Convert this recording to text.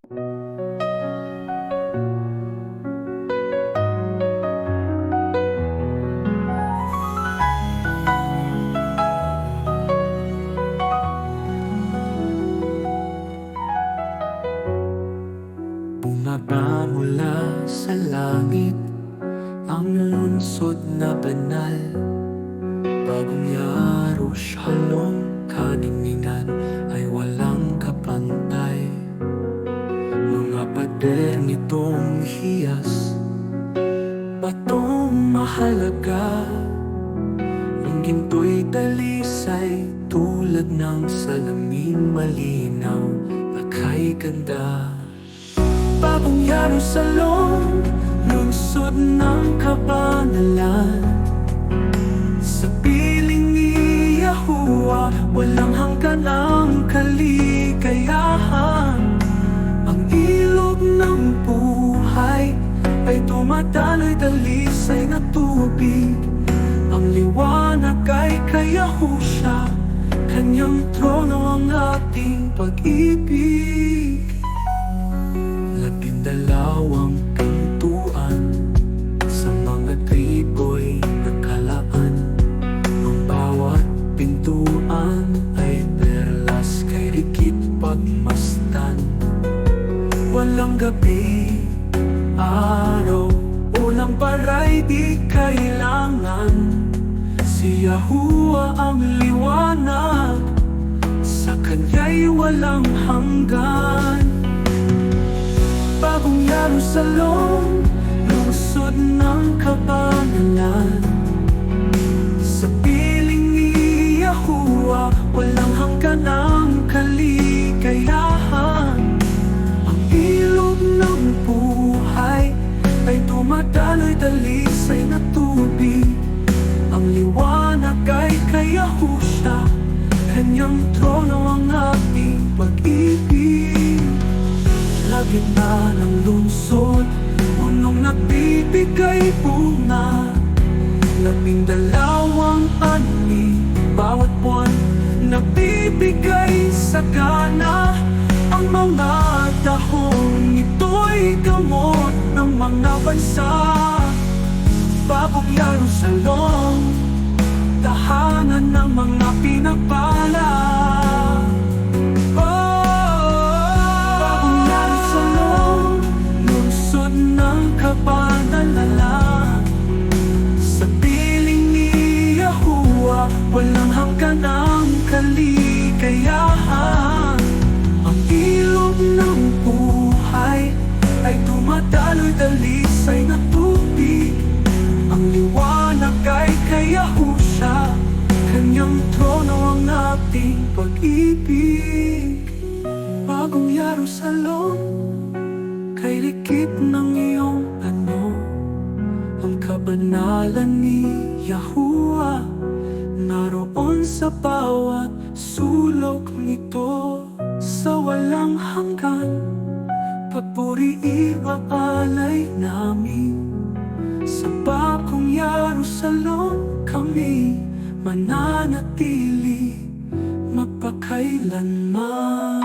Bumaba mula sa langit ang lungsod na banal. Bagong yaros halong kaninginan ay walang kapantay. Mga pader nitong hiyas, batong mahalaga. Ang ginto'y dalisay tulad ng salamin malinaw, akay ganda. Bagong Jerusalem, lungsod ng kabanalan. Sa piling ni Yahuwah, walang hanggan ang kaligayahan. Ang ilog ng buhay ay dumadaloy-dalisay na tubig. Ang liwanag ay kay Yahusha, kanyang trono ang ating pag-ibig. 12 pintuan, sa mga tribo'y nakalaan. Ang bawat pintuan ay perlas, kay rikit pagmasdan. Walang gabi, araw, ulang paray di kailangan. Si Yahuwah ang liwanag, sa kanya'y walang hanggan. Bagong Jerusalem, lungsod ng kabanalan. Sa piling ni Yahuwah, walang hanggan ang kaligayahan. Ang ilog ng buhay ay dumadaloy-dalisay na tubig. Ang liwanag ay kay Yahusha, kanyang trono ang ating pag-ibig. Gitna ng lungsod, punong nagbibigay bunga. 12 ani, bawat buwan nagbibigay sagana. Ang mga dahon ito'y gamot ng mga bansa. Bagong Jerusalem, tahanan ng mga pinagpala. Sa piling ni Yahuwah, walang hanggan ang kaligayahan. Ang ilog ng buhay ay dumadaloy-dalisay na tubig. Ang liwanag ay kay Yahusha, kanyang trono ang ating pag-ibig. Bagong Jerusalem, kay likit ng iyong ang kabanalan ni Yahuwah, naroon sa bawat sulok nito. Sa walang hanggan, papuri iaalay namin. Sa bagong Jerusalem kami mananatili magpakailanman.